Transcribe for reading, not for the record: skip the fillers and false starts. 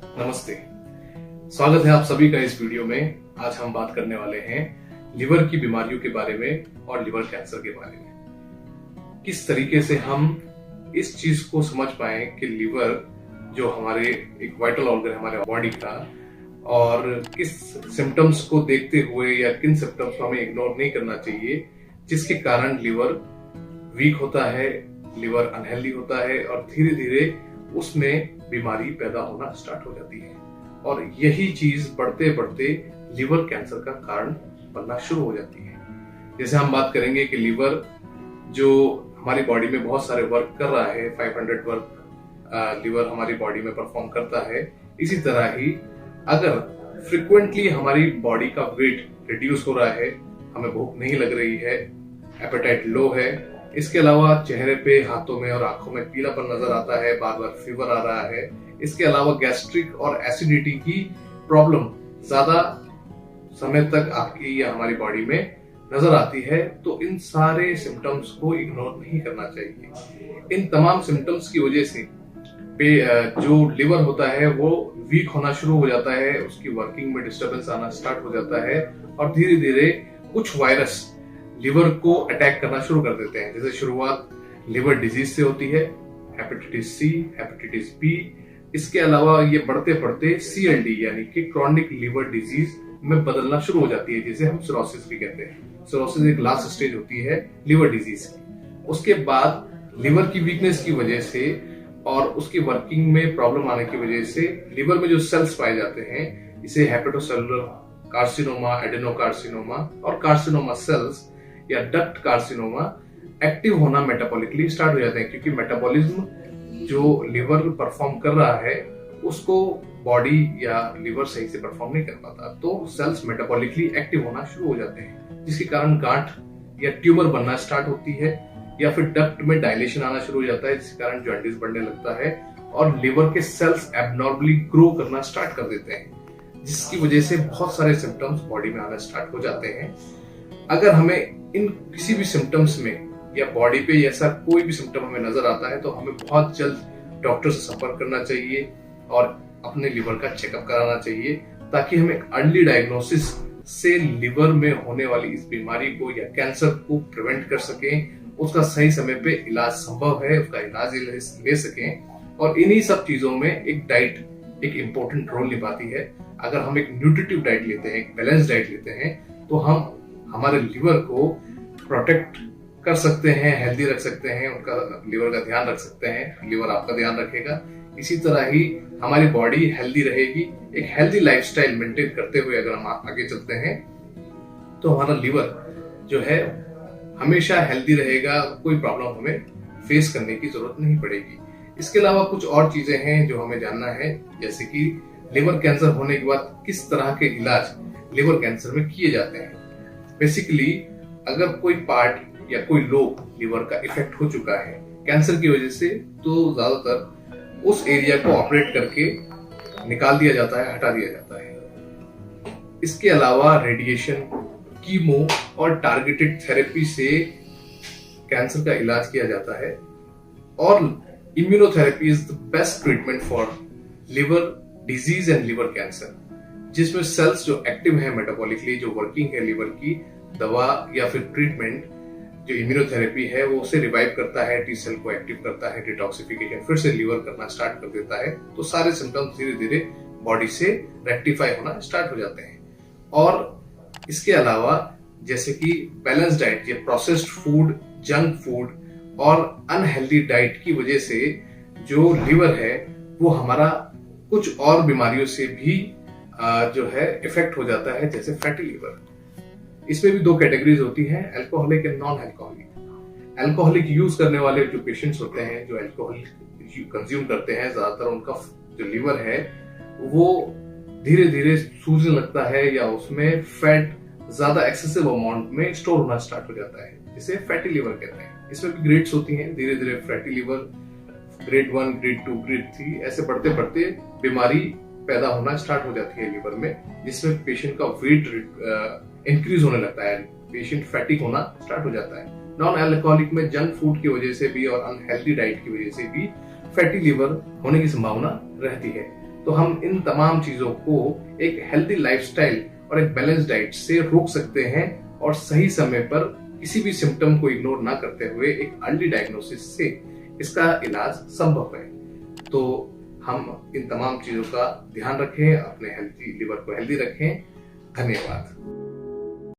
नमस्ते। स्वागत है आप सभी का इस वीडियो में। आज हम बात करने वाले हैं लिवर की बीमारियों के बारे में और लिवर कैंसर के बारे में। किस तरीके से हम इस चीज को समझ पाए कि लिवर जो हमारे एक वाइटल ऑर्गन है हमारे बॉडी का, और किस सिम्टम्स को देखते हुए या किन सिम्टम्स को हमें इग्नोर नहीं करना चाहिए जिसके कारण लिवर वीक होता है, लिवर अनहेल्दी होता है और धीरे धीरे उसमें बीमारी पैदा होना स्टार्ट हो जाती है। और यही चीज बढ़ते बढ़ते लिवर कैंसर का कारण बनना शुरू हो जाती है। जैसे हम बात करेंगे कि लिवर जो हमारी बॉडी में बहुत सारे वर्क कर रहा है, 500 वर्क लिवर हमारी बॉडी में परफॉर्म करता है। इसी तरह ही अगर फ्रिक्वेंटली हमारी बॉडी का वेट रिड्यूस हो रहा है, हमें भूख नहीं लग रही है, एपेटाइट लो है, इसके अलावा चेहरे पे, हाथों में और आंखों में पीलापन नजर आता है, बार बार फीवर आ रहा है, इसके अलावा गैस्ट्रिक और एसिडिटी की प्रॉब्लम ज्यादा समय तक आपकी या हमारी बॉडी में नजर आती है, तो इन सारे सिम्टम्स को इग्नोर नहीं करना चाहिए। इन तमाम सिम्टम्स की वजह से जो लिवर होता है वो वीक होना शुरू हो जाता है, उसकी वर्किंग में डिस्टर्बेंस आना स्टार्ट हो जाता है और धीरे धीरे कुछ वायरस लिवर को अटैक करना शुरू कर देते हैं। जैसे शुरुआत लिवर डिजीज से होती है, हेपेटाइटिस सी, हेपेटाइटिस बी। इसके अलावा ये बढ़ते बढ़ते CLD यानी कि क्रॉनिक लिवर डिजीज में बदलना शुरू हो जाती है, जिसे हम सिरोसिस भी कहते हैं। सिरोसिस एक लास्ट स्टेज होती है लिवर डिजीज की। उसके बाद लिवर की वीकनेस की वजह से और उसकी वर्किंग में प्रॉब्लम आने की वजह से लिवर में जो सेल्स पाए जाते हैं, इसे हेपेटोसेलुलर कार्सिनोमा, एडेनोकार्सिनोमा और कार्सिनोमा सेल्स या डक्ट कार्सिनोमा एक्टिव होना मेटाबॉलिकली स्टार्ट हो जाते हैं, क्योंकि मेटाबॉलिज्म जो लिवर परफॉर्म कर रहा है उसको बॉडी या लिवर सही से परफॉर्म नहीं कर पाता, तो सेल्स मेटाबॉलिकली एक्टिव होना शुरू हो जाते हैं, जिसके कारण गांठ या ट्यूमर बनना स्टार्ट होती है या फिर डक्ट में डायलेशन आना शुरू हो जाता है, जिसके कारण जॉन्डिस बढ़ने लगता है और लिवर के सेल्स एबनॉर्मली ग्रो करना स्टार्ट कर देते हैं, जिसकी वजह से बहुत सारे सिम्टम्स बॉडी में आना स्टार्ट हो जाते हैं। अगर हमें इन किसी भी सिम्टम्स में या बॉडी पे ऐसा कोई भी सिम्टम हमें नजर आता है तो हमें बहुत जल्द डॉक्टर से संपर्क करना चाहिए और अपने लिवर का चेकअप कराना चाहिए, ताकि हम एक अर्ली डायग्नोसिस से लिवर में होने वाली इस बीमारी को या कैंसर को प्रिवेंट कर सकें, उसका सही समय पे इलाज संभव है, उसका इलाज ले सकें। और इन्हीं सब चीजों में एक डाइट एक इम्पोर्टेंट रोल निभाती है। अगर हम एक न्यूट्रिटिव डाइट लेते हैं, एक बैलेंस डाइट लेते हैं, तो हम हमारे लिवर को प्रोटेक्ट कर सकते हैं, हेल्दी रख सकते हैं, उनका लिवर का ध्यान रख सकते हैं, लिवर आपका ध्यान रखेगा। इसी तरह ही हमारी बॉडी हेल्दी रहेगी। एक हेल्दी लाइफस्टाइल मेंटेन करते हुए अगर हम आगे चलते हैं तो हमारा लिवर जो है हमेशा हेल्दी रहेगा, कोई प्रॉब्लम हमें फेस करने की जरूरत नहीं पड़ेगी। इसके अलावा कुछ और चीजें हैं जो हमें जानना है, जैसे कि लिवर कैंसर होने के बाद किस तरह के इलाज लिवर कैंसर में किए जाते हैं। बेसिकली अगर कोई पार्ट या कोई लोब लिवर का इफेक्ट हो चुका है कैंसर की वजह से, तो ज्यादातर उस एरिया को ऑपरेट करके निकाल दिया जाता है, हटा दिया जाता है। इसके अलावा रेडिएशन, कीमो और टारगेटेड थेरेपी से कैंसर का इलाज किया जाता है। और immunotherapy is the best treatment for liver disease and liver cancer, जिसमें सेल्स जो एक्टिव है मेटाबॉलिकली, जो वर्किंग है लिवर की, दवा या फिर ट्रीटमेंट जो इम्यूनोथेरेपी है वो उसे रिवाइव करता है, टी सेल को एक्टिव करता है, डिटॉक्सिफिकेशन फिर से लिवर करना स्टार्ट कर देता है, तो सारे सिम्टम्स धीरे धीरे बॉडी से रेक्टिफाई होना स्टार्ट हो जाते हैं। और इसके अलावा जैसे कि बैलेंस डाइट, ये प्रोसेस्ड फूड, जंक फूड और अनहेल्दी डाइट की वजह से जो लिवर है वो हमारा कुछ और बीमारियों से भी जो है इफेक्ट हो जाता है, जैसे फैटी लिवर। इसमें भी दो कैटेगरीज होती हैं, alcoholic and non alcoholic. Alcoholic use करने वाले जो पेशेंट्स होते हैं, जो अल्कोहल कंज्यूम करते हैं, ज्यादातर उनका जो लिवर है वो धीरे धीरे सूजने लगता है या उसमें फैट ज्यादा एक्सेसिव अमाउंट में स्टोर होना स्टार्ट हो जाता है, जिसे फैटी लिवर कहते हैं। इसमें भी ग्रेड्स होती हैं, धीरे धीरे fatty liver grade 1, grade 2, grade 3 ऐसे बढ़ते बढ़ते बीमारी पैदा होना स्टार्ट हो जाती है लिवर में, जिसमें पेशेंट का वेट इंक्रीज होने लगता है, पेशेंट फैटिक होना स्टार्ट हो जाता है। नॉन अल्कोहलिक में जंक फूड की वजह से भी और अनहेल्दी डाइट की वजह से भी फैटी लिवर होने की संभावना रहती है। तो हम इन तमाम चीजों को एक हेल्दी लाइफस्टाइल और एक बैलेंस डाइट से रोक सकते हैं और सही समय पर किसी भी सिम्टम को इग्नोर ना करते हुए एक अर्ली डायग्नोसिस से इसका इलाज संभव है। तो हम इन तमाम चीजों का ध्यान रखें, अपने हेल्थी लिवर को हेल्दी रखें। धन्यवाद।